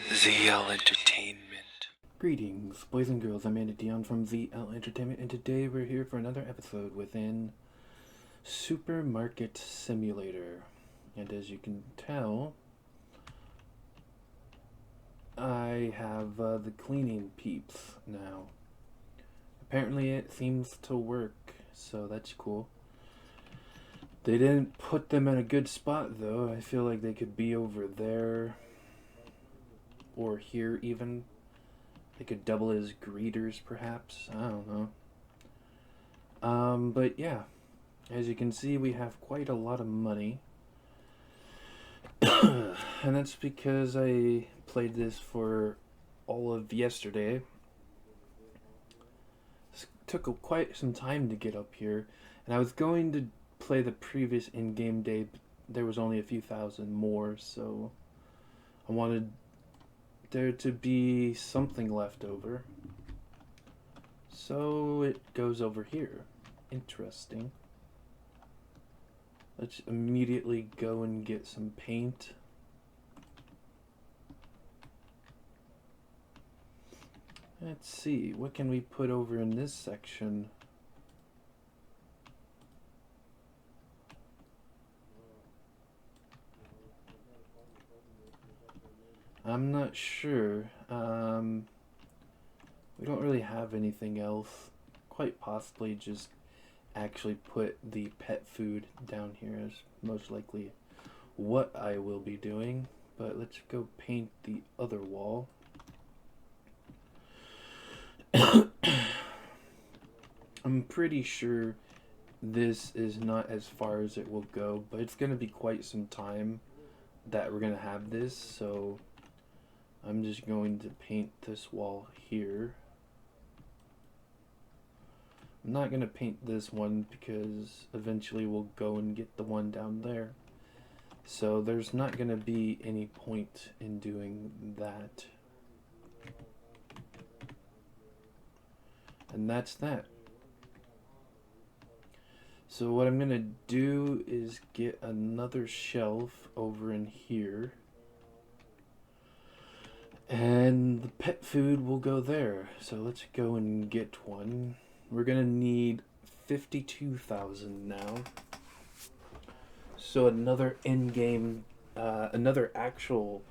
ZL Entertainment. Greetings, boys and girls. I'm Andy Dion from ZL Entertainment, and today we're here for another episode within Supermarket Simulator. And as you can tell, I have the cleaning peeps now. Apparently, it seems to work, so that's cool. They didn't put them in a good spot, though. I feel like they could be over there or here, even. They could double as greeters, perhaps. I don't know. But yeah, as you can see, we have quite a lot of money. And that's because I played this for all of yesterday. It took quite some time to get up here, and I was going to play the previous in-game day, but there was only a few thousand more, so I wanted there to be something left over. So it goes over here. Interesting. Let's immediately go and get some paint. Let's see, what can we put over in this section? I'm not sure. We don't really have anything else. Quite possibly just actually put the pet food down here as most likely what I will be doing. But let's go paint the other wall. I'm pretty sure this is not as far as it will go, but it's going to be quite some time that we're going to have this, so I'm just going to paint this wall here. I'm not going to paint this one because eventually we'll go and get the one down there. So there's not going to be any point in doing that. And that's that. So what I'm going to do is get another shelf over in here. And the pet food will go there. So let's go and get one. We're going to need 52,000 now. So another in-game, another actual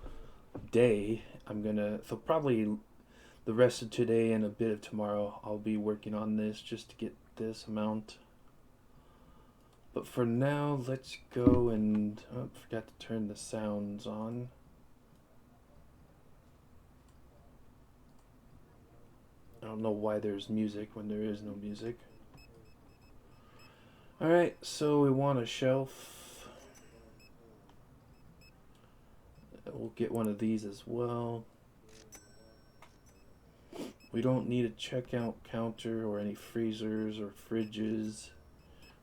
day, so probably the rest of today and a bit of tomorrow, I'll be working on this just to get this amount. But for now, let's go and, forgot to turn the sounds on. I don't know why there's music when there is no music. Alright, so we want a shelf. We'll get one of these as well. We don't need a checkout counter or any freezers or fridges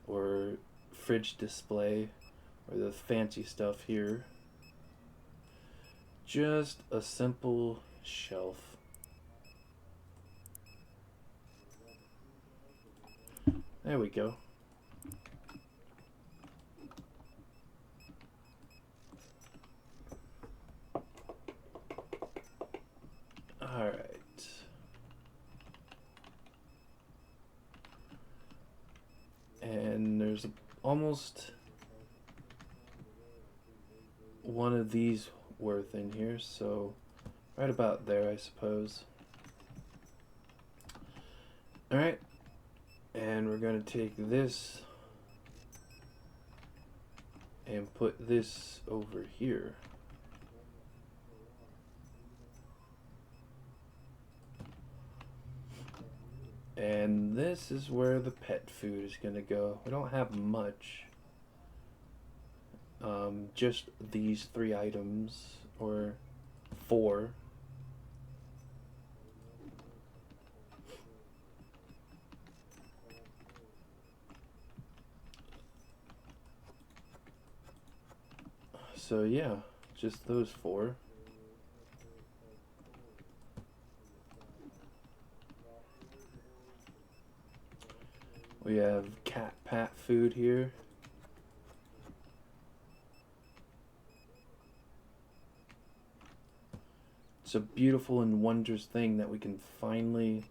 or fridge display or the fancy stuff here. Just a simple shelf. There we go. Alright. And there's almost one of these worth in here, so right about there, I suppose. Alright. And we're going to take this and put this over here. And this is where the pet food is going to go. We don't have much. Just these 3 items, or 4. So yeah, just those 4. We have cat pat food here. It's a beautiful and wondrous thing that we can finally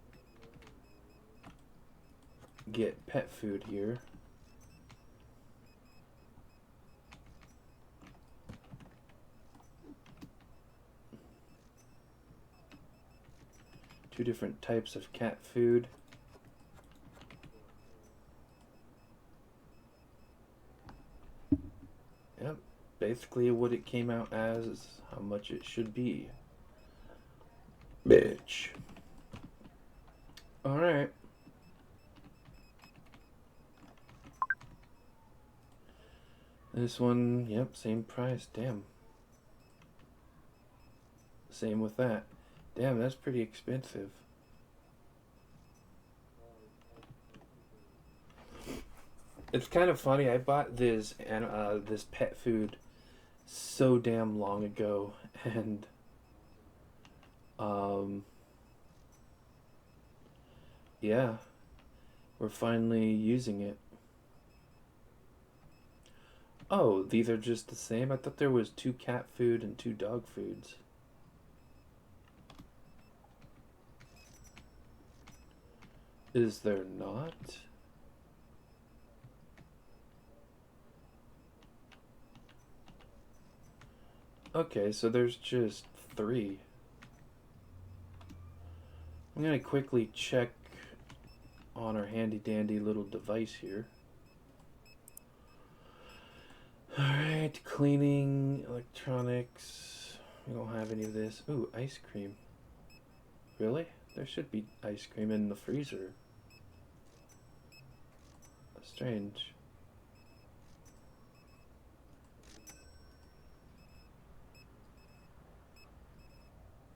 get pet food here. Two different types of cat food. Yep, basically what it came out as is how much it should be. Bitch. Alright. This one, yep, same price. Damn. Same with that. Damn, that's pretty expensive. It's kind of funny. I bought this this pet food so damn long ago, and um, yeah, we're finally using it. Oh, these are just the same? I thought there was two cat food and two dog foods. Is there not? Okay, so there's just three. I'm gonna quickly check on our handy dandy little device here. Alright, cleaning, electronics. We don't have any of this. Ooh, ice cream. Really? There should be ice cream in the freezer. Strange.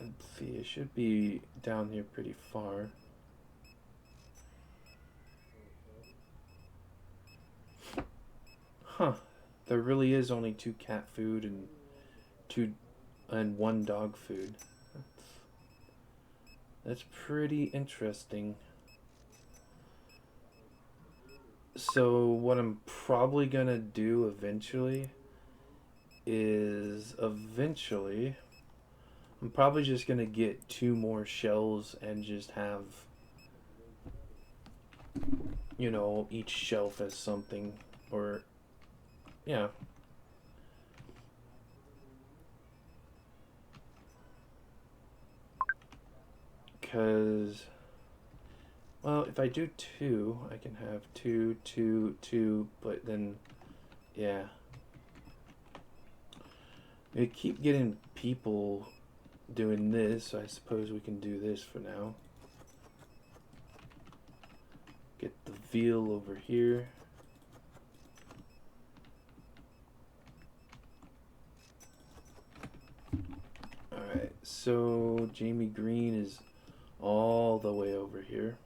Let's see, it should be down here pretty far. Huh. There really is only two cat food and one dog food. That's pretty interesting. So what I'm probably gonna do eventually is I'm probably just gonna get two more shells and just have, you know, each shelf as something, or yeah. Because, well, if I do two, I can have two, two, two, but then, yeah. We keep getting people doing this, so I suppose we can do this for now. Get the veal over here. Alright, so Jamie Green is all the way over here.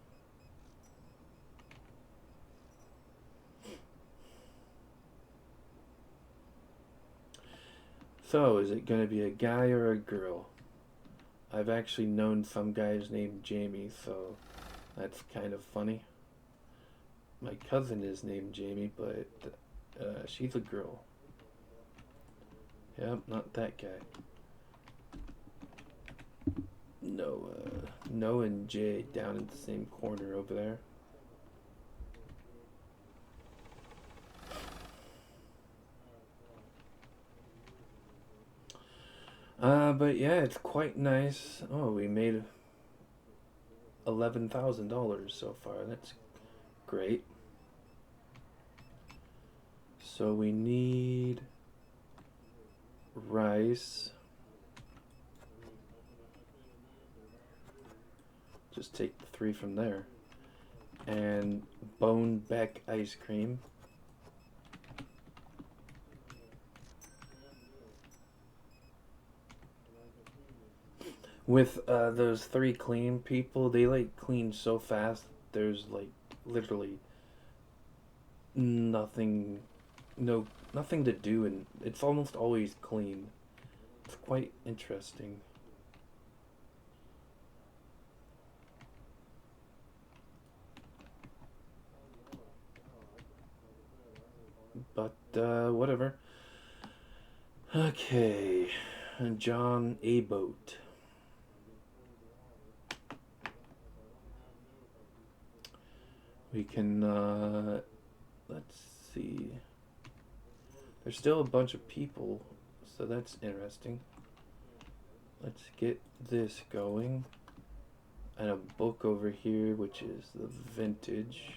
So, is it going to be a guy or a girl? I've actually known some guys named Jamie, so that's kind of funny. My cousin is named Jamie, but she's a girl. Yep, not that guy. Noah and Jay down in the same corner over there. But yeah, it's quite nice. Oh, we made $11,000 so far. That's great. So we need rice. Just take the three from there. And Bone Beck ice cream. With those three clean people, they like clean so fast. There's like literally nothing, nothing to do, and it's almost always clean. It's quite interesting. But whatever. Okay, John Aboat. We can, let's see. There's still a bunch of people, so that's interesting. Let's get this going. And a book over here, which is the vintage.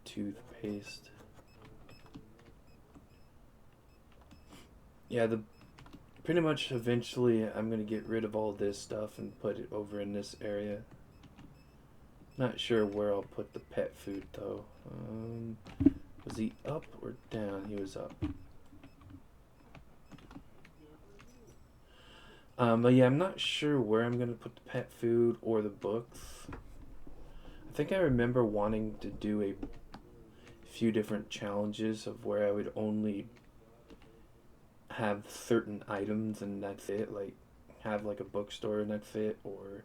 Toothpaste. Yeah, pretty much eventually I'm gonna get rid of all this stuff and put it over in this area. Not sure where I'll put the pet food though. Was he up or down? He was up. But yeah, I'm not sure where I'm gonna put the pet food or the books. I think I remember wanting to do a few different challenges of where I would only have certain items and that's it, like have like a bookstore and that's it, or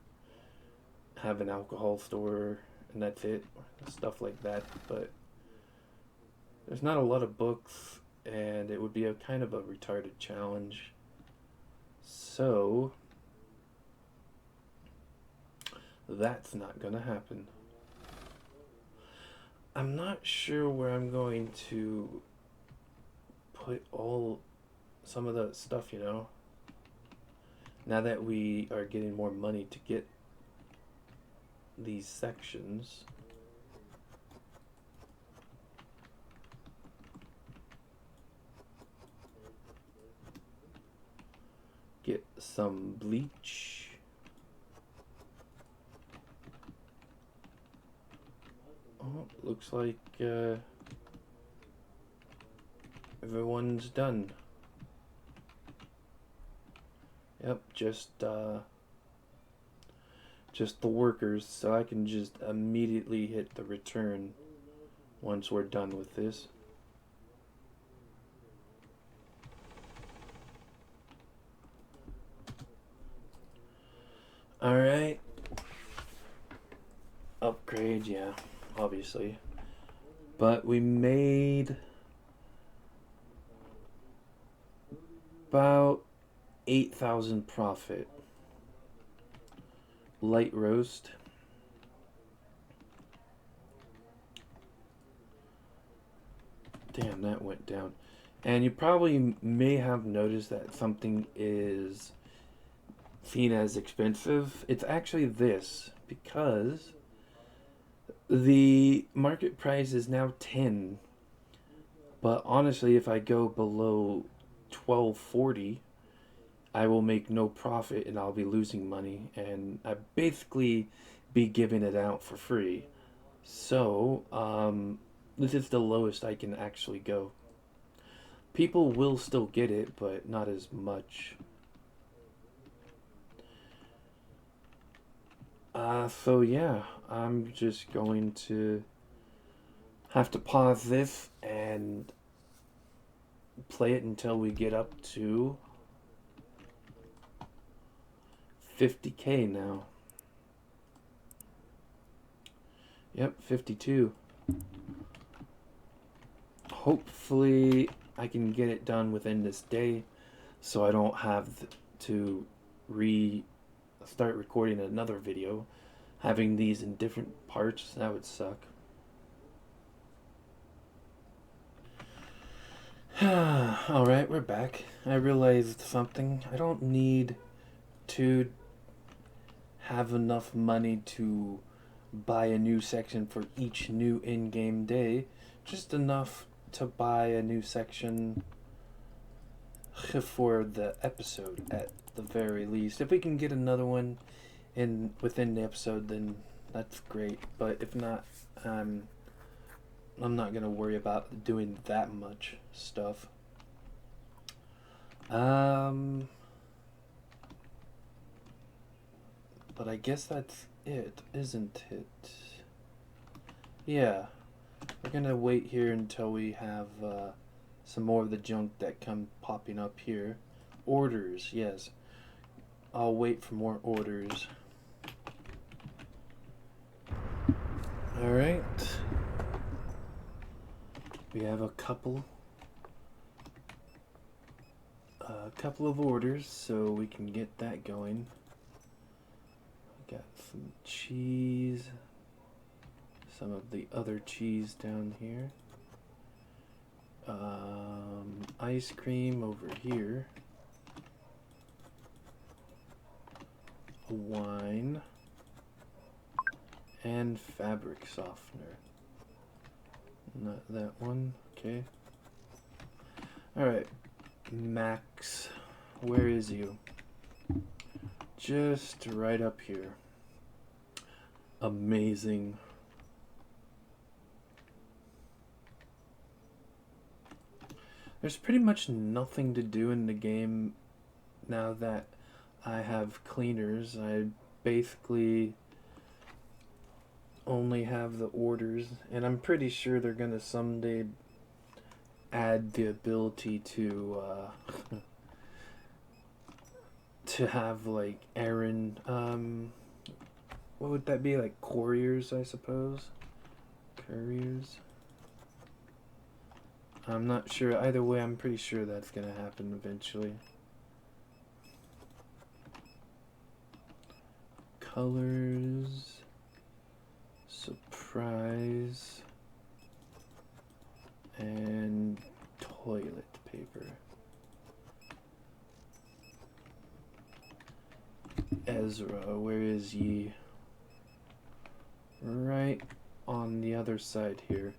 have an alcohol store and that's it, stuff like that. But there's not a lot of books and it would be a kind of a retarded challenge, so that's not gonna happen. I'm not sure where I'm going to put some of the stuff, you know. Now that we are getting more money to get these sections. Get some bleach. Oh, looks like everyone's done. Yep, just the workers, so I can just immediately hit the return once we're done with this. Alright. Upgrade, yeah, obviously. But we made about 8,000 profit. Light roast. Damn, that went down. And you probably may have noticed that something is seen as expensive. It's actually this, because the market price is now 10. But honestly, if I go below 12.40, I will make no profit and I'll be losing money, and I basically be giving it out for free. So, this is the lowest I can actually go. People will still get it, but not as much. So yeah, I'm just going to have to pause this and play it until we get up to 50K now. Yep, 52. Hopefully I can get it done within this day so I don't have to start recording another video. Having these in different parts, that would suck. Alright, we're back. I realized something. I don't need to have enough money to buy a new section for each new in-game day. Just enough to buy a new section for the episode at the very least. If we can get another one within the episode, then that's great. But if not, I'm not gonna worry about doing that much stuff. But I guess that's it, isn't it? Yeah. We're gonna wait here until we have some more of the junk that come popping up here. Orders, yes. I'll wait for more orders. Alright. We have a couple of orders, so we can get that going. Got some cheese. Some of the other cheese down here. Ice cream over here. Wine. And fabric softener. Not that one. Okay. Alright. Max. Where is you? Just right up here. Amazing. There's pretty much nothing to do in the game now that I have cleaners. I basically only have the orders, and I'm pretty sure they're gonna someday add the ability to to have like errand what would that be, like couriers, I suppose? Couriers? I'm not sure. Either way, I'm pretty sure that's gonna happen eventually. Colors. Surprise. And toilet paper. Ezra, where is ye? Right on the other side here.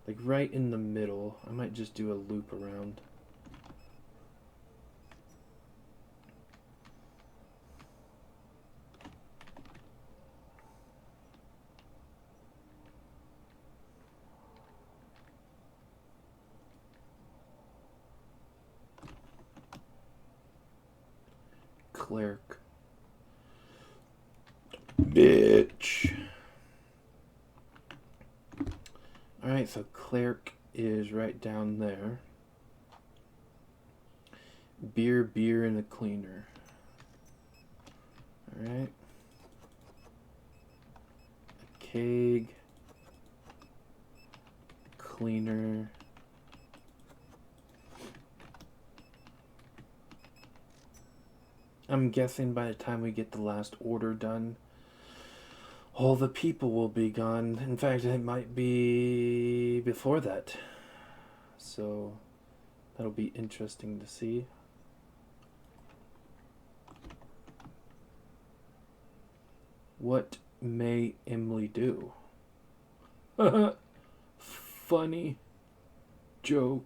Like right in the middle. I might just do a loop around. Clerk. Bitch. Alright, so clerk is right down there. Beer, and a cleaner. Alright. A keg. Cleaner. I'm guessing by the time we get the last order done, all the people will be gone. In fact, it might be before that. So that'll be interesting to see. What may Emily do? Funny joke.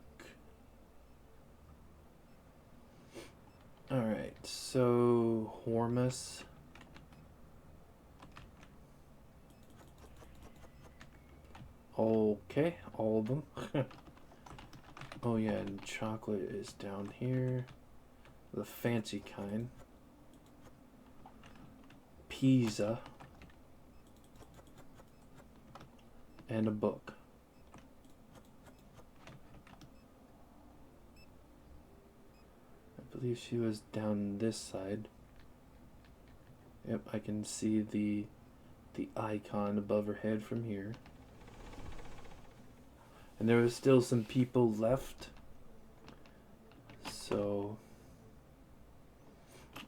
Alright, so Hormus. Okay, all of them. Oh yeah, and chocolate is down here. The fancy kind. Pizza. And a book. I believe she was down this side. Yep, I can see the icon above her head from here. And there was still some people left. So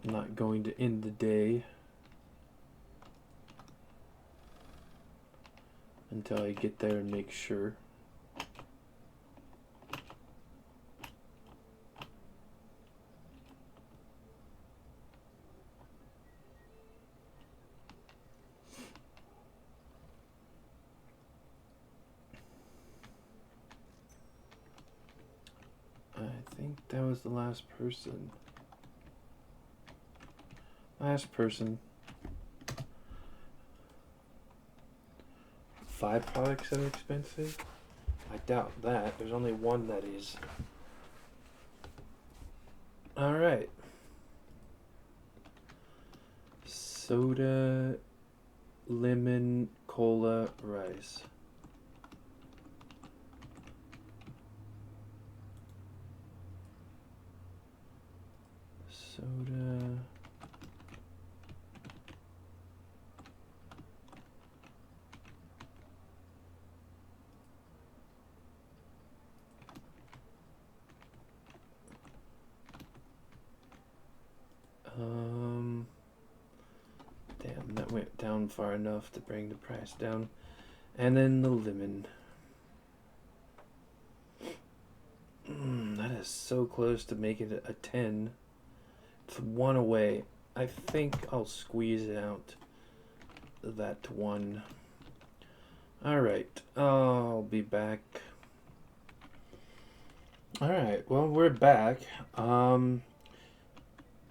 I'm not going to end the day until I get there and make sure. I think that was the last person. Last person. 5 products that are expensive? I doubt that. There's only one that is. Alright. Soda, lemon, cola, rice. Soda. Damn, That went down far enough to bring the price down. And then the lemon. That is so close to making it a 10. It's one away. I think I'll squeeze it out that one. Alright, I'll be back. Alright, well, we're back.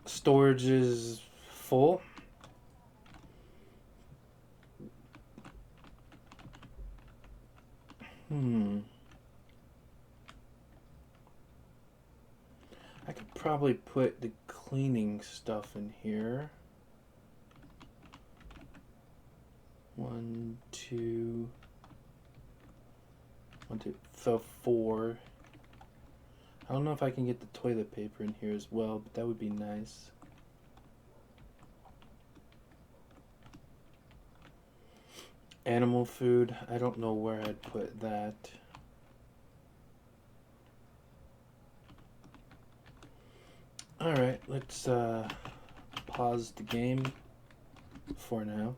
Storage is full. I could probably put the cleaning stuff in here. 1, 2, 1, 2, so 4. I don't know if I can get the toilet paper in here as well, but that would be nice. Animal food, I don't know where I'd put that. Alright, let's pause the game for now.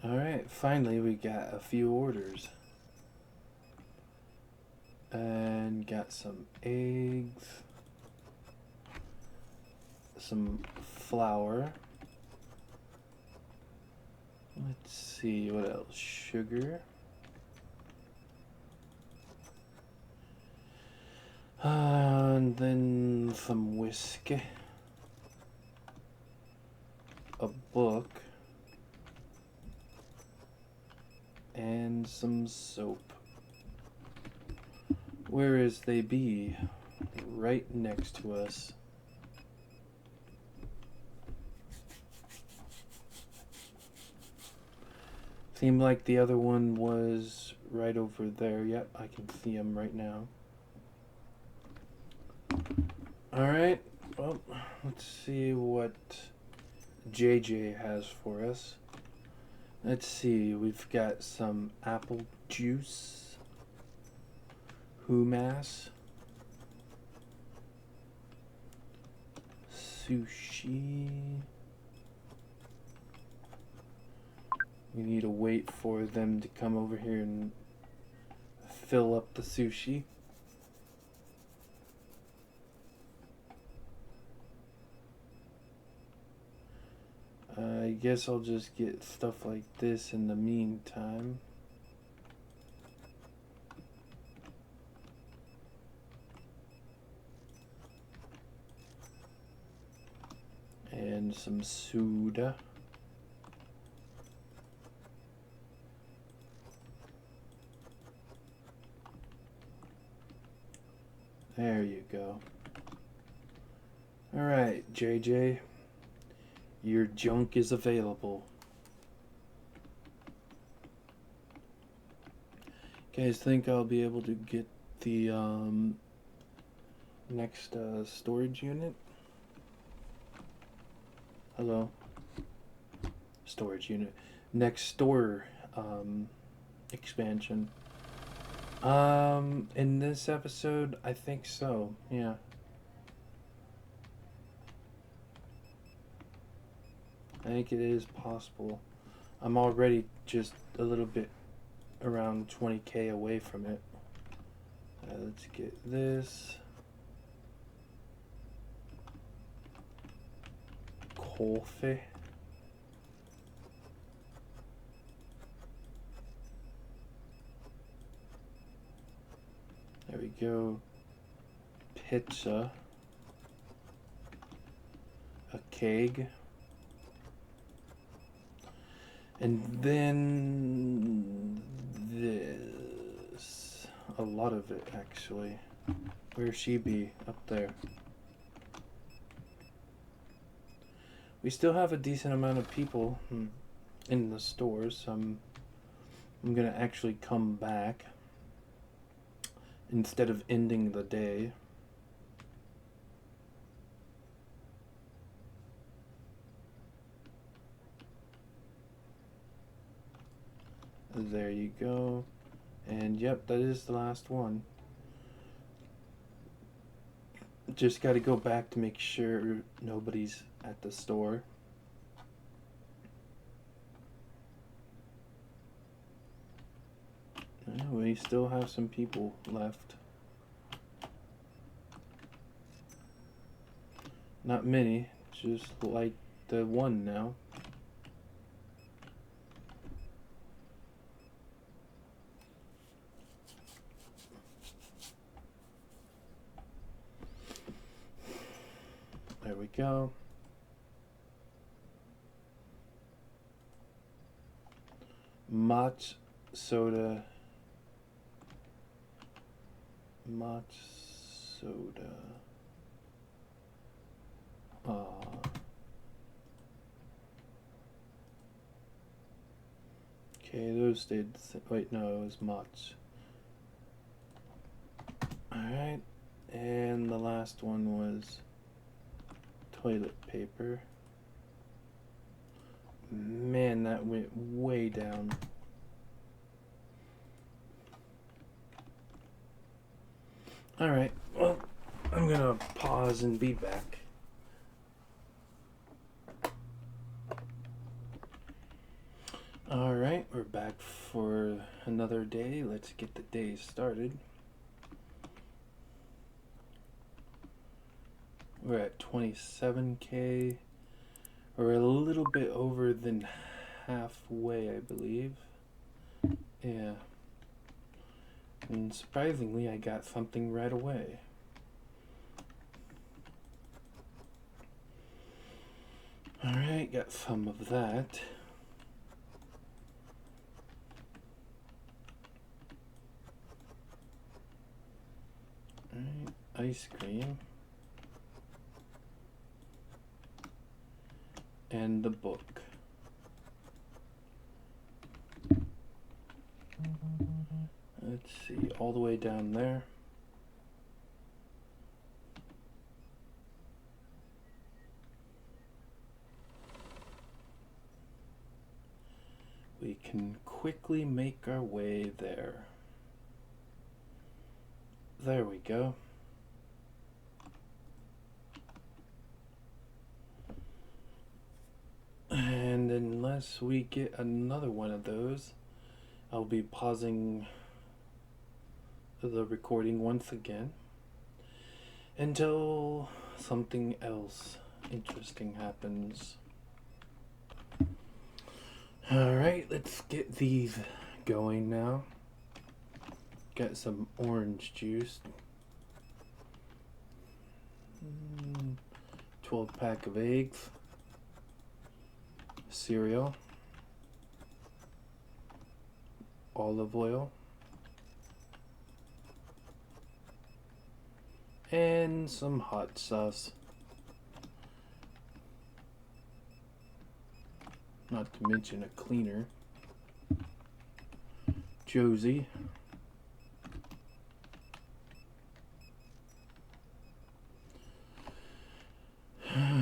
Alright, finally we got a few orders. And got some eggs, some flour. Let's see, what else? Sugar. And then some whiskey. A book. And some soap. Where is they be? Right next to us. Seemed like the other one was right over there. Yep, I can see him right now. Alright, well, let's see what JJ has for us. Let's see, we've got some apple juice, hummus, sushi. We need to wait for them to come over here and fill up the sushi. I guess I'll just get stuff like this in the meantime. And some soda. There you go. Alright, JJ. Your junk is available. Guys, think I'll be able to get the next storage unit? Hello? Storage unit. Next store expansion. In this episode, I think so, yeah. I think it is possible. I'm already just a little bit around 20k away from it. Let's get this. Coffee. There we go. Pizza. A keg. And then this. A lot of it, actually. Where'd she be? Up there. We still have a decent amount of people in the stores. So I'm gonna actually come back instead of ending the day. There you go. And yep, that is the last one. Just got to go back to make sure nobody's at the store. we still have some people left. Not many, just like the one now. There we go. Mach soda. Mach soda. Okay, those stayed the same. Wait, no, it was Mach. Alright, and the last one was toilet paper. Man, that went way down. Alright, well, I'm gonna pause and be back. Alright, we're back for another day. Let's get the day started. We're at 27K. We're a little bit over than halfway, I believe. Yeah. And surprisingly, I got something right away. Alright, got some of that. Alright, ice cream. And the book. Let's see, all the way down there. We can quickly make our way there. There we go. And unless we get another one of those, I'll be pausing the recording once again until something else interesting happens. Alright, let's get these going now. Got some orange juice. 12 pack of eggs. Cereal. Olive oil. And some hot sauce. Not to mention a cleaner. Josie.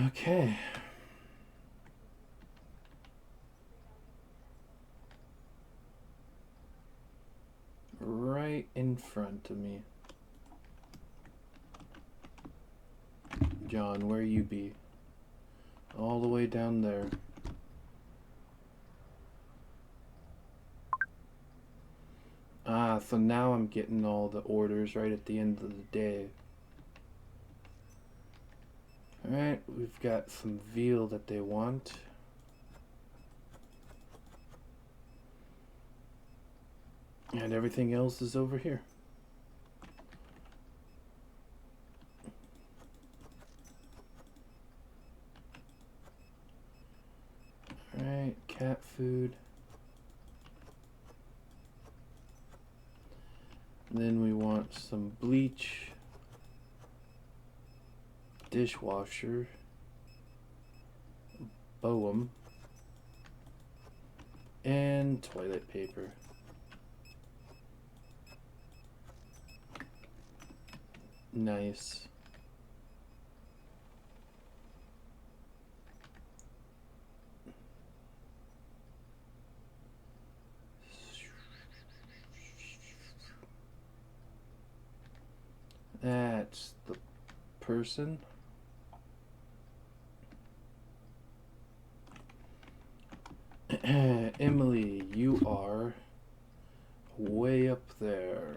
Okay. Right in front of me. John, where you be? All the way down there. Ah, so now I'm getting all the orders right at the end of the day. Alright, we've got some veal that they want. And everything else is over here. Alright, cat food. Then we want some bleach, dishwasher, Boehm, and toilet paper. Nice. That's the person. Emily, you are way up there.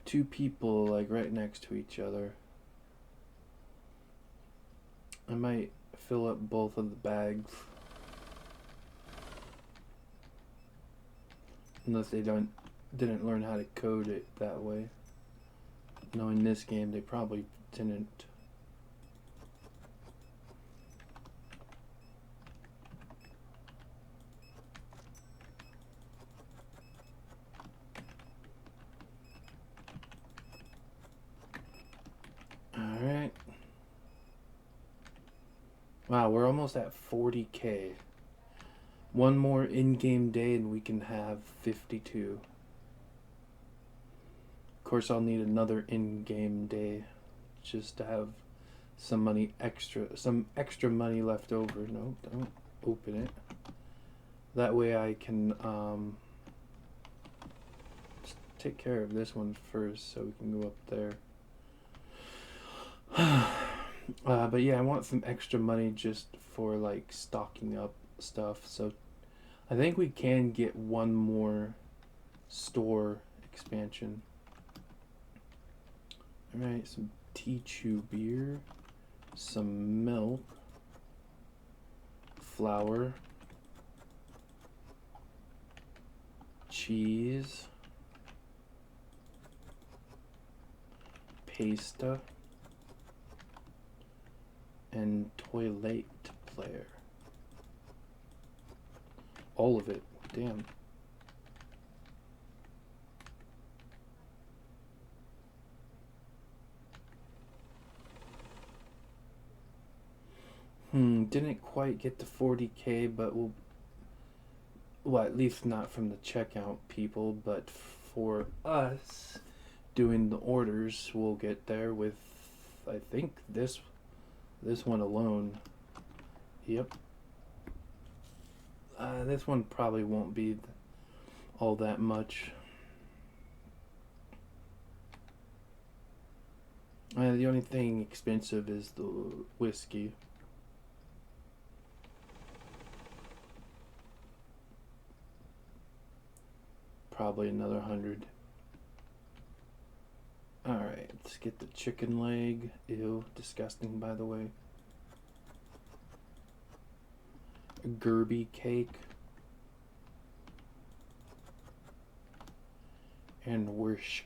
Two people like right next to each other. I might fill up both of the bags. Unless they didn't learn how to code it that way. No, in this game they probably didn't. Alright. Wow, we're almost at 40k. One more in-game day and we can have 52. Of course, I'll need another in-game day just to have some extra money left over. No, don't open it. That way I can just take care of this one first so we can go up there. But yeah, I want some extra money just for like stocking up stuff. So I think we can get one more store expansion. Alright, some Tea-Chew beer, some milk, flour, cheese, pasta, and toilet player. All of it. Damn. Didn't quite get to 40k, but well, at least not from the checkout people, but for us doing the orders, we'll get there with, I think, this one alone. Yep. This one probably won't be all that much. The only thing expensive is the whiskey. Probably another 100. Alright, let's get the chicken leg. Ew, disgusting, by the way. A Gerby cake. And Wurst.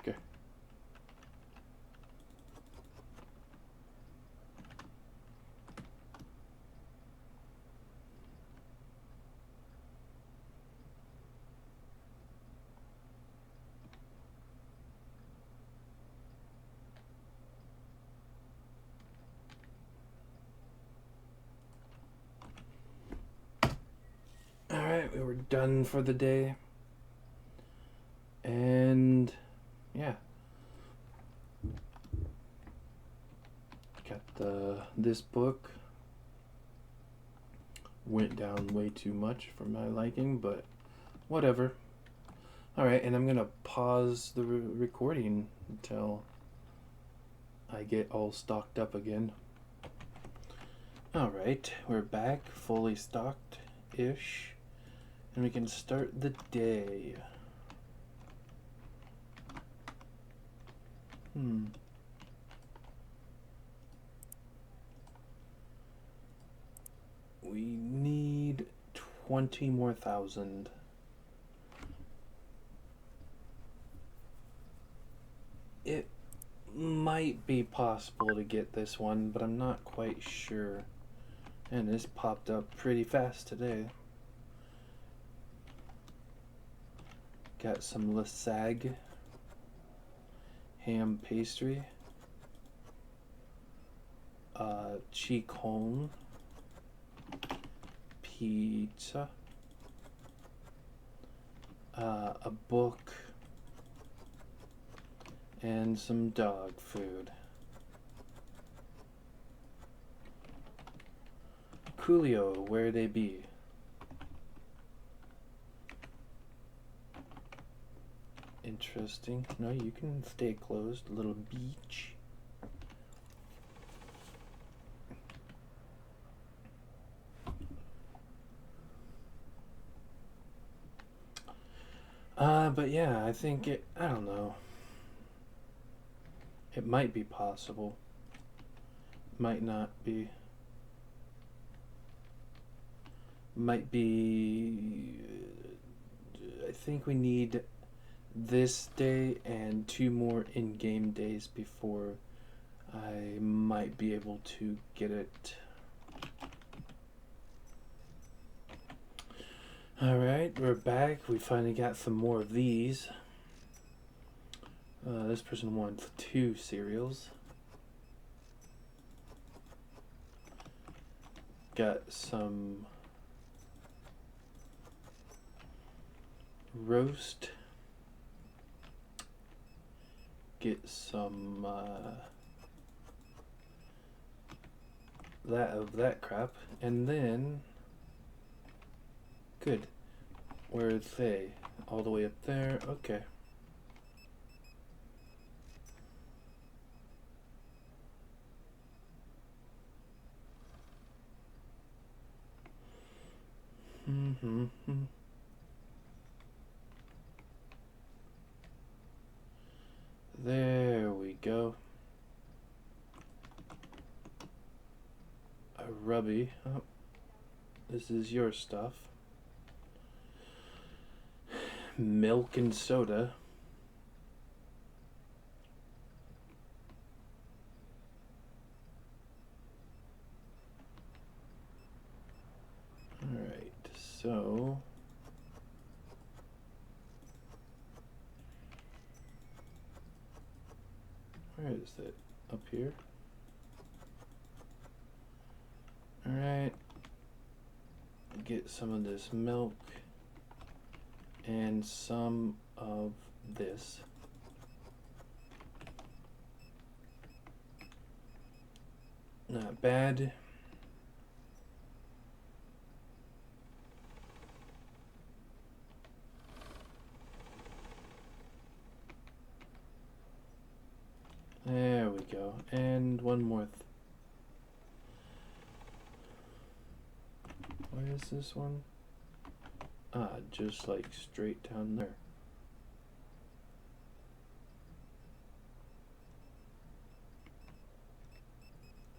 Alright, we were done for the day. And yeah. Got this book. Went down way too much for my liking, but whatever. Alright, and I'm gonna pause the recording until I get all stocked up again. Alright, we're back, fully stocked-ish, and we can start the day. We need 20 more thousand. It might be possible to get this one, but I'm not quite sure. And this popped up pretty fast today. Got some Lasag ham pastry, Chicon pizza, a book, and some dog food. Coolio, where they be? Interesting. No, you can stay closed. Little beach. But yeah, I think I don't know. It might be possible. Might not be. Might be. I think we need this day and 2 more in-game days before I might be able to get it. Alright, we're back. We finally got some more of these. This person wants 2 cereals. Got some roast. Get some that crap, and then good. Where are they? All the way up there. Okay. Mm-hmm. There we go. A rubby. Oh, this is your stuff. Milk and soda. Alright, so where is it? Up here? Alright. Get some of this milk and some of this. Not bad. There we go. And one more. Where is this one? Ah, just like straight down there.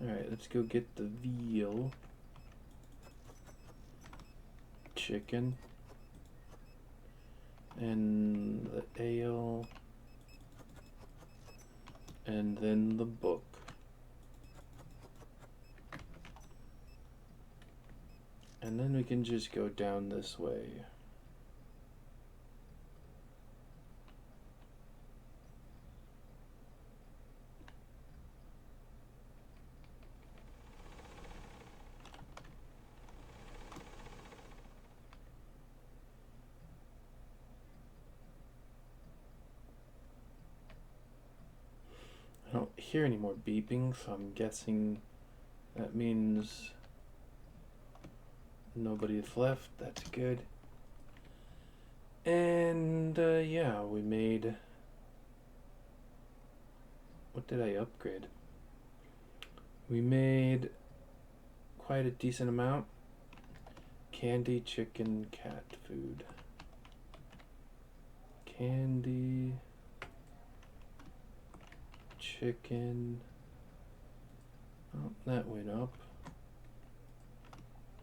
Alright, let's go get the veal. Chicken. And the ale. And then the book. And then we can just go down this way. I don't hear any more beeping, so I'm guessing that means nobody's left. That's good. And yeah, we made. What did I upgrade? We made quite a decent amount. Candy, chicken, cat food. Candy, chicken. Oh, that went up.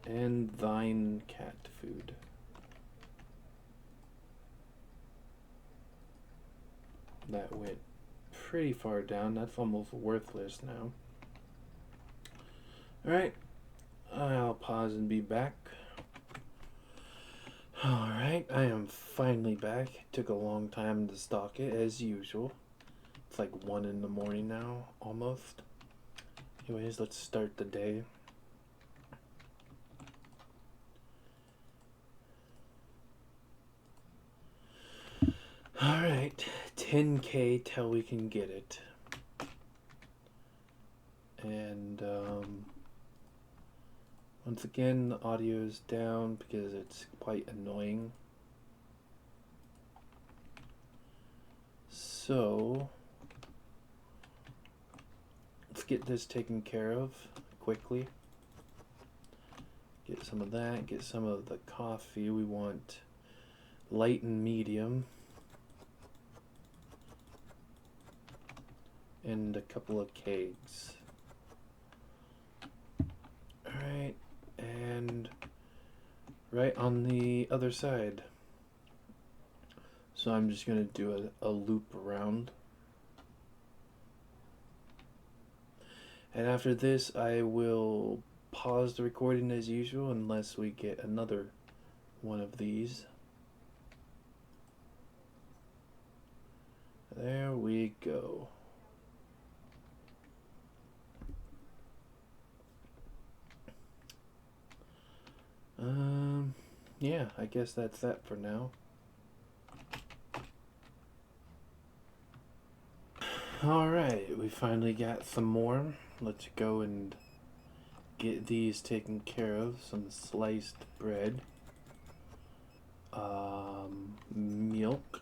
And thine cat food. That went pretty far down. That's almost worthless now. Alright, I'll pause and be back. Alright, I am finally back. It took a long time to stock it, as usual. It's like 1 in the morning now, almost. Anyways, let's start the day. Alright, 10K till we can get it. And once again, the audio is down because it's quite annoying. So let's get this taken care of quickly. Get some of that, get some of the coffee. We want light and medium, and a couple of kegs. Alright, and right on the other side. So I'm just going to do a loop around. And after this, I will pause the recording as usual unless we get another one of these. There we go. Yeah, I guess that's that for now. Alright, we finally got some more. Let's go and get these taken care of. Some sliced bread. Milk.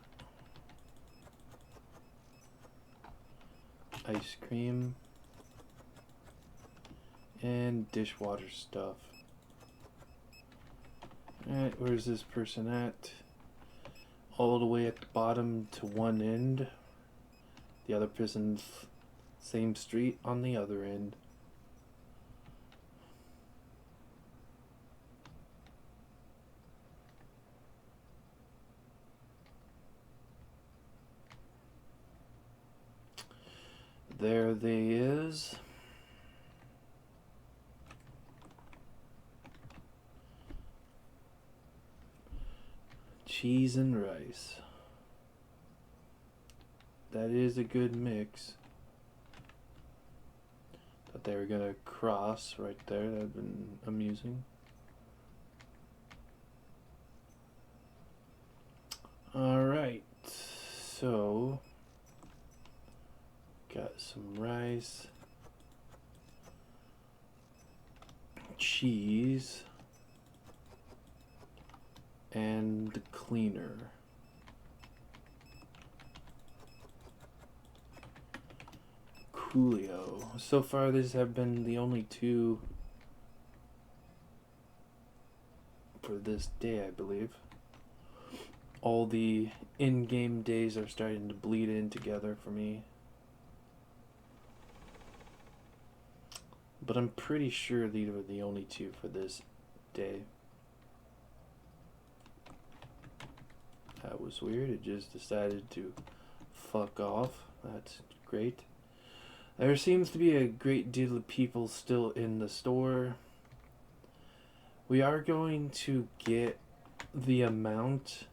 Ice cream. And dishwater stuff. Alright, where's this person at? All the way at the bottom to one end. The other person's same street on the other end. There they is. Cheese and rice. That is a good mix. Thought they were gonna cross right there. That'd been amusing. Alright, so got some rice, cheese, and the cleaner. Coolio. So far these have been the only two for this day, I believe. All the in-game days are starting to bleed in together for me. But I'm pretty sure these were the only two for this day. That was weird. It just decided to fuck off. That's great. There seems to be a great deal of people still in the store. We are going to get the amount,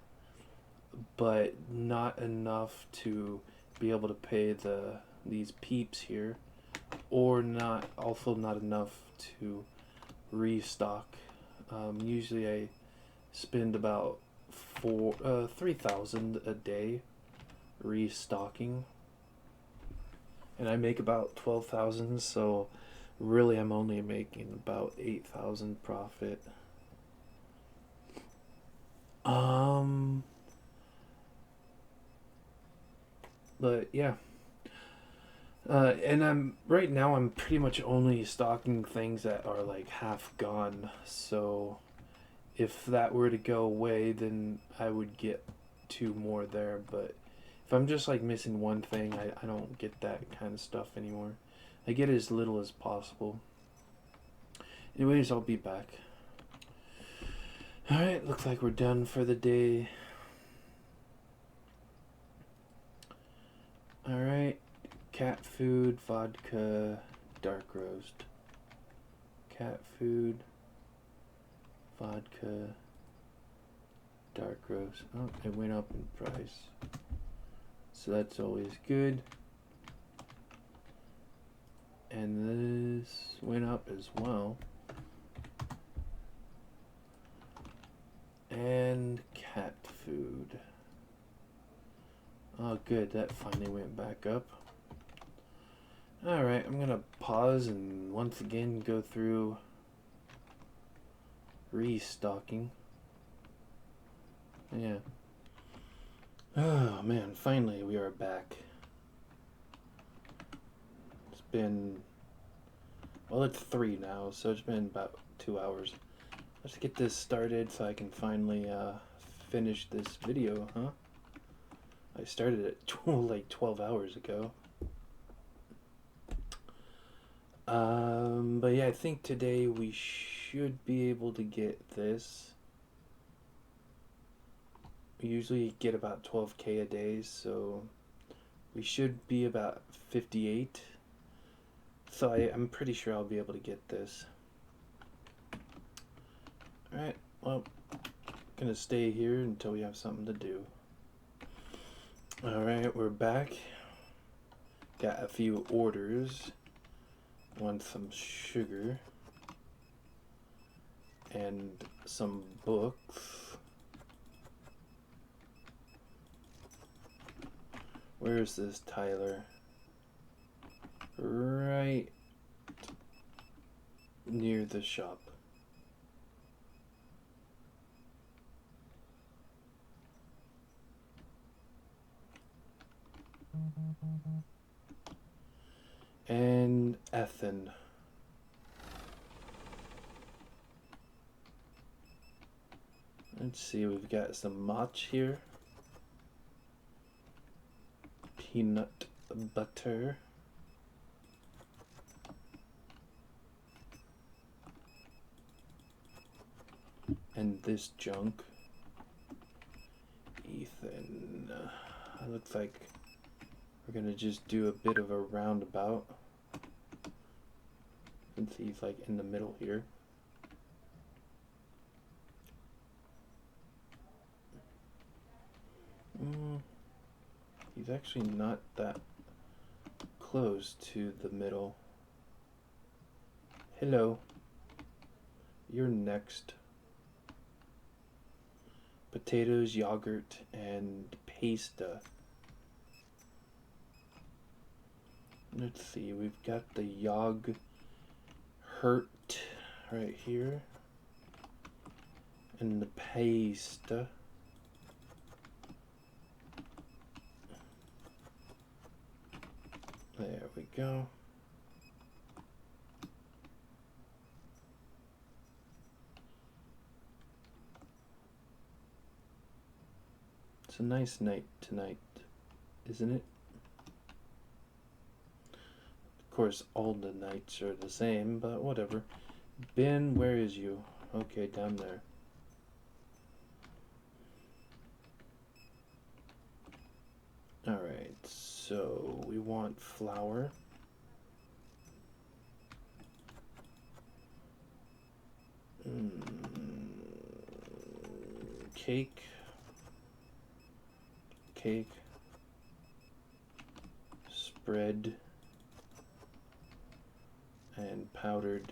but not enough to be able to pay these peeps here, or also not enough to restock. Usually I spend about 3,000 a day restocking, and I make about 12,000, so really I'm only making about 8,000 profit. But yeah. And right now I'm pretty much only stocking things that are like half gone, so if that were to go away, then I would get two more there. But if I'm just like missing one thing, I don't get that kind of stuff anymore. I get as little as possible. Anyways, I'll be back. Alright, looks like we're done for the day. Alright, cat food, vodka, dark roast. Cat food, vodka, dark roast. Oh, it went up in price, so that's always good. And this went up as well. And cat food. Oh good, that finally went back up. Alright, I'm gonna pause and once again go through restocking. Yeah. Oh man, finally we are back. It's been, well, it's 3 now, so it's been about 2 hours. Let's get this started so I can finally finish this video, huh? I started it like 12 hours ago. But yeah, I think today we should be able to get this. We usually get about 12k a day, so we should be about 58. So I'm pretty sure I'll be able to get this. Alright, well, gonna stay here until we have something to do. Alright, we're back. Got a few orders. Want some sugar and some books. Where's this Tyler? Right near the shop. And Ethan. Let's see, we've got some match here. Peanut butter. And this junk. Ethan. Looks like we're gonna just do a bit of a roundabout. Since he's like in the middle here. He's actually not that close to the middle. Hello. You're next. Potatoes, yogurt, and pasta. Let's see, we've got the yogurt right here. And the pasta. There we go. It's a nice night tonight, isn't it? Of course, all the nights are the same, but whatever. Ben, where is you? Okay, down there. Alright, so we want flour. Cake. Spread. And powdered.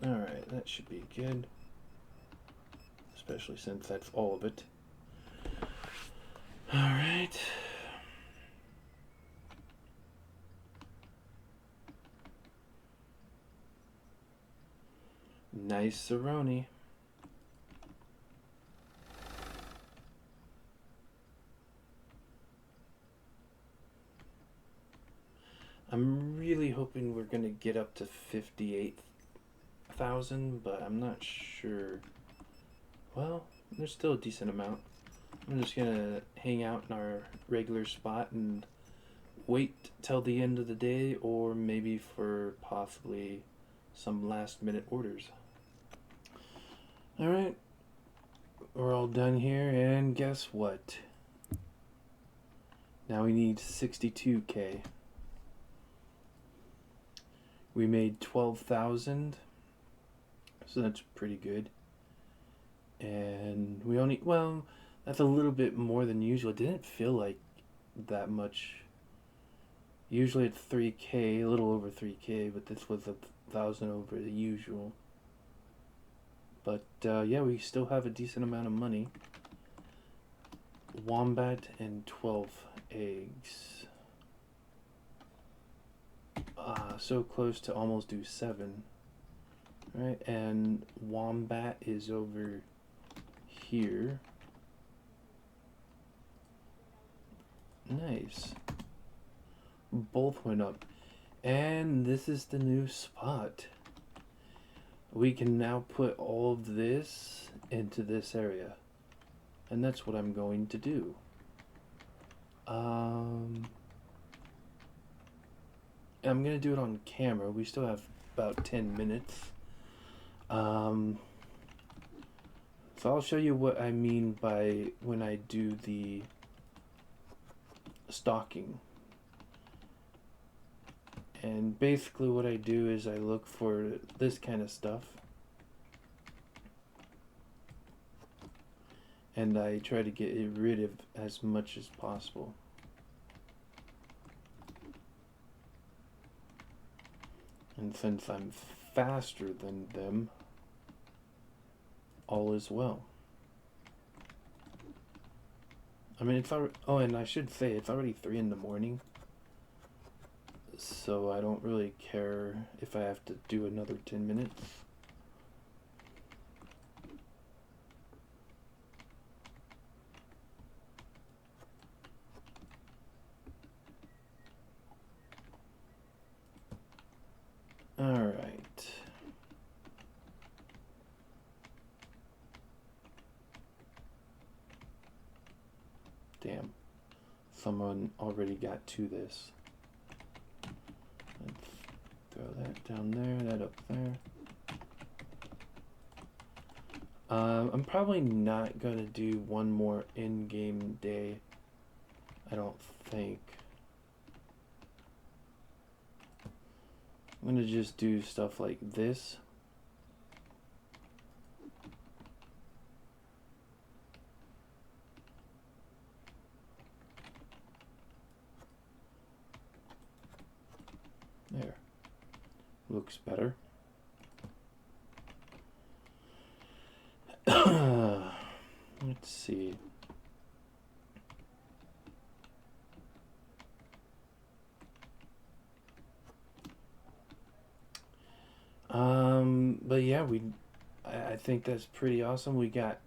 Alright, that should be good. Especially since that's all of it. Alright. Nice-a-roni. I'm really hoping we're gonna get up to 58,000, but I'm not sure. Well, there's still a decent amount. I'm just gonna hang out in our regular spot and wait till the end of the day, or maybe for possibly some last minute orders. Alright, we're all done here, and guess what? Now we need 62k. We made 12,000, so that's pretty good. And we only, well, that's a little bit more than usual. It didn't feel like that much. Usually it's 3k, a little over 3k, but this was 1,000 over the usual. But yeah, we still have a decent amount of money. Wombat and 12 eggs. So close to almost do 7. Right, and Wombat is over here. Nice. Both went up. And this is the new spot. we can now put all of this into this area. And that's what I'm going to do. I'm going to do it on camera. We still have about 10 minutes. So I'll show you what I mean by when I do the stocking. And basically what I do is I look for this kind of stuff. And I try to get rid of as much as possible. And since I'm faster than them, all is well. I mean, it's already, oh, and I should say, it's already 3 in the morning. So I don't really care if I have to do another 10 minutes. Alright. Damn. Someone already got to this. Let's throw that down there, that up there. I'm probably not going to do one more in-game day. I don't think. I'm going to just do stuff like this. There. Looks better. Let's see. But yeah, I think that's pretty awesome. We got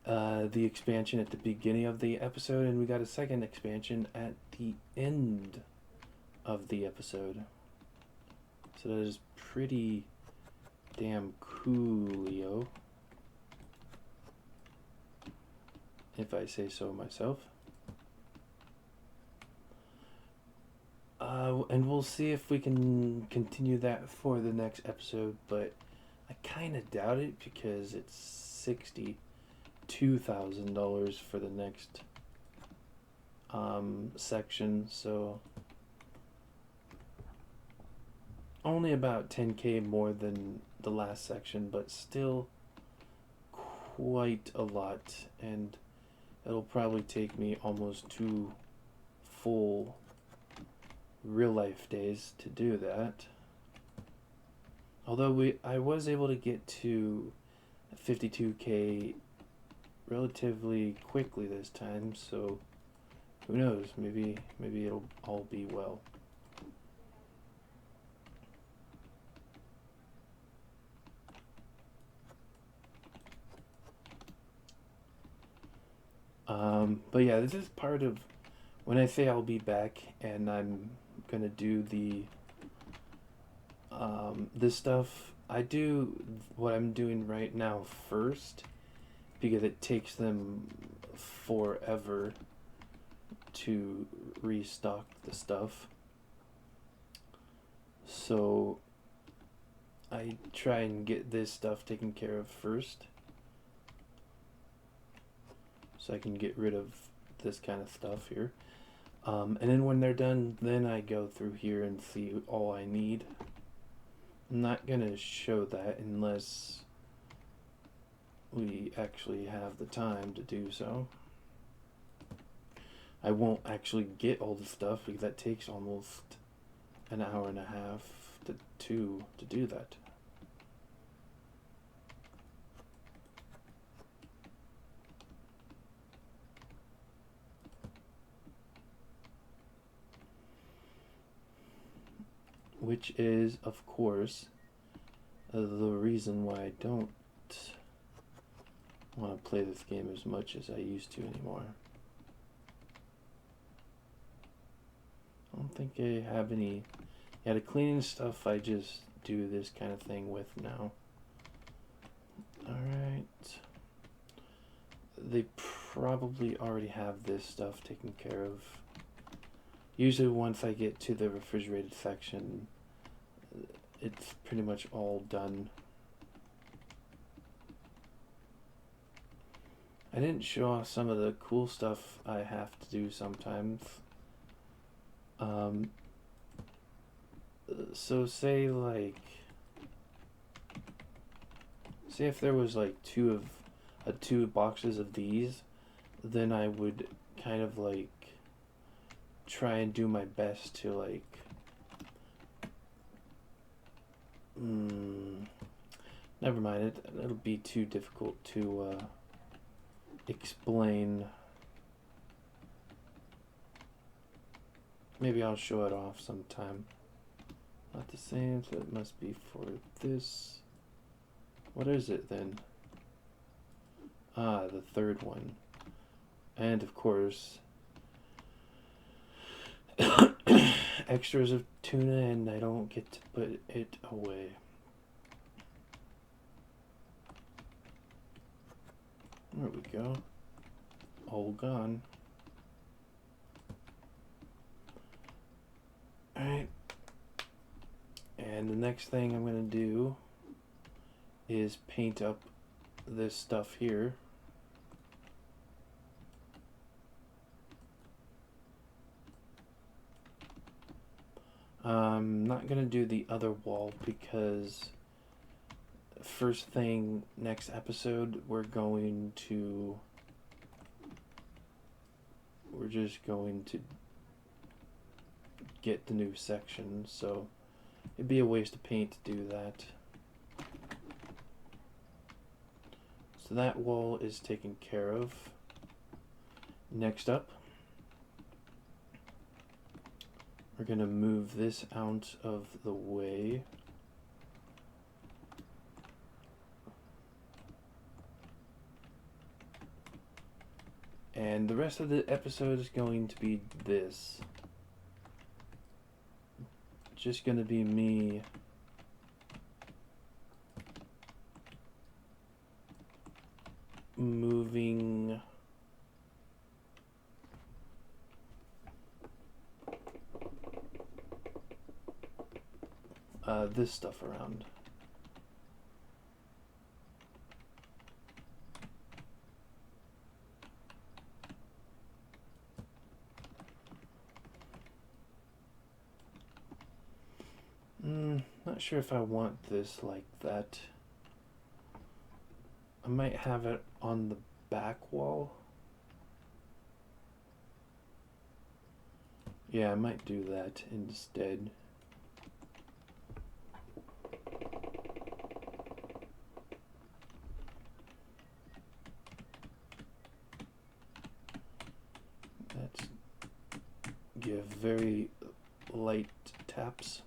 the expansion at the beginning of the episode, and we got a second expansion at the end of the episode. So that is pretty damn coolio, if I say so myself. And we'll see if we can continue that for the next episode, but I kind of doubt it because it's $62,000 for the next section, so only about 10K more than the last section, but still quite a lot, and it'll probably take me almost 2 full real life days to do that. Although I was able to get to 52K relatively quickly this time, so who knows, maybe it'll all be well. But yeah, this is part of when I say I'll be back and I'm gonna do the this stuff. I do what I'm doing right now first because it takes them forever to restock the stuff. So I try and get this stuff taken care of first, so I can get rid of this kind of stuff here. And then when they're done, then I go through here and see all I need. I'm not gonna show that unless we actually have the time to do so. I won't actually get all the stuff because that takes almost an hour and a half to 2 to do that. Which is, of course, the reason why I don't want to play this game as much as I used to anymore. I don't think I have any. Yeah, the cleaning stuff I just do this kind of thing with now. they probably already have this stuff taken care of. Usually once I get to the refrigerated section, it's pretty much all done. I didn't show off some of the cool stuff I have to do sometimes. So say if there was like two boxes of these, then I would kind of like try and do my best to like never mind, it'll be too difficult to explain. Maybe I'll show it off sometime. Not the same, so it must be for this. What is it then? Ah, the third one. And of course, extras of tuna, and I don't get to put it away. There we go. All gone. Alright. And the next thing I'm going to do is paint up this stuff here. I'm not going to do the other wall because first thing next episode we're just going to get the new section, so it'd be a waste of paint to do that. So that wall is taken care of. Next up, we're going to move this out of the way. And the rest of the episode is going to be this. Just going to be me moving this stuff around. Not sure if I want this like that. I might have it on the back wall. Yeah, I might do that instead. Let's give very light taps.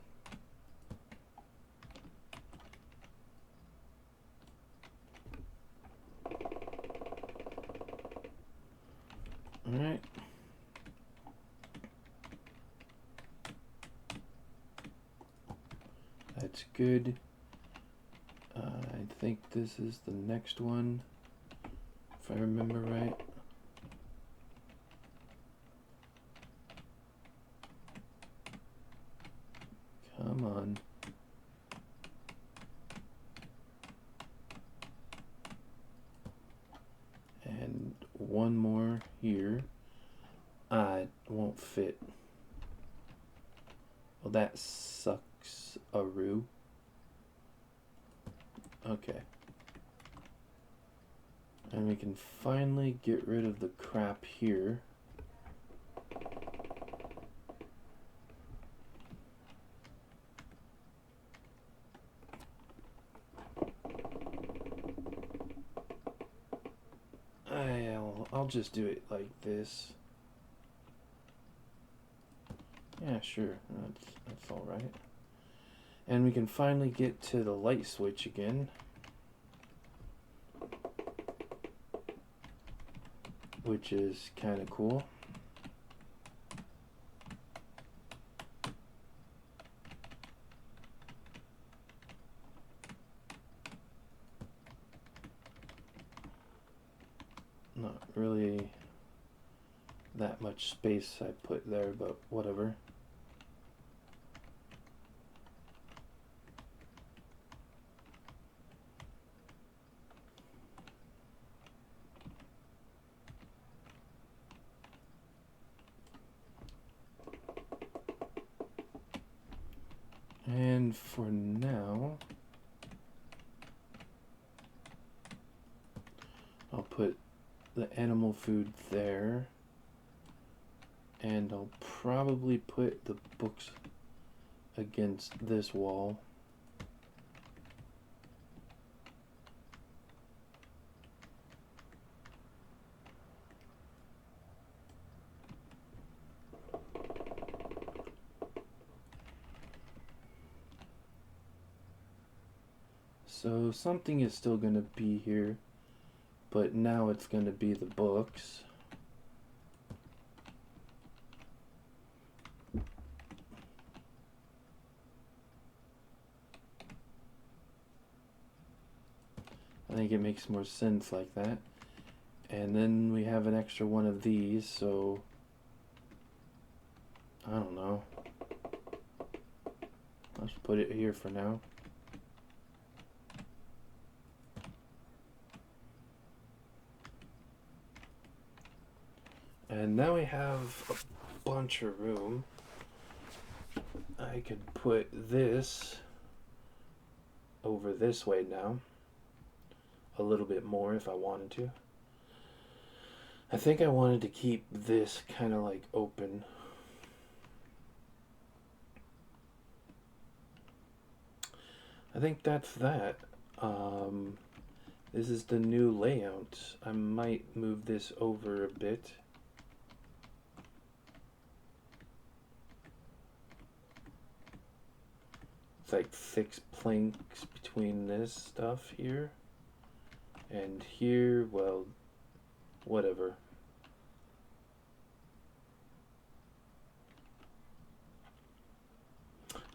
Alright. That's good. I think this is the next one, if I remember right. Come on. And one more here. It won't fit. Well, that sucks a roo. Okay. And we can finally get rid of the crap here. I'll just do it like this. Yeah, sure. That's all right. And we can finally get to the light switch again, which is kind of cool. Not really that much space I put there, but whatever. And for now, I'll put the animal food there, and I'll probably put the books against this wall. So something is still going to be here, but now it's going to be the books. I think it makes more sense like that. And then we have an extra one of these, so I don't know. Let's put it here for now. And now we have a bunch of room. I could put this over this way now. A little bit more if I wanted to. I think I wanted to keep this kind of like open. I think that's that. This is the new layout. I might move this over a bit. It's like 6 planks between this stuff here and here. Well, whatever.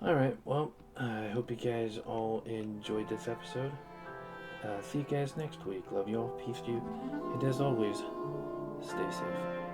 Alright, well, I hope you guys all enjoyed this episode. See you guys next week. Love you all. Peace to you. And as always, stay safe.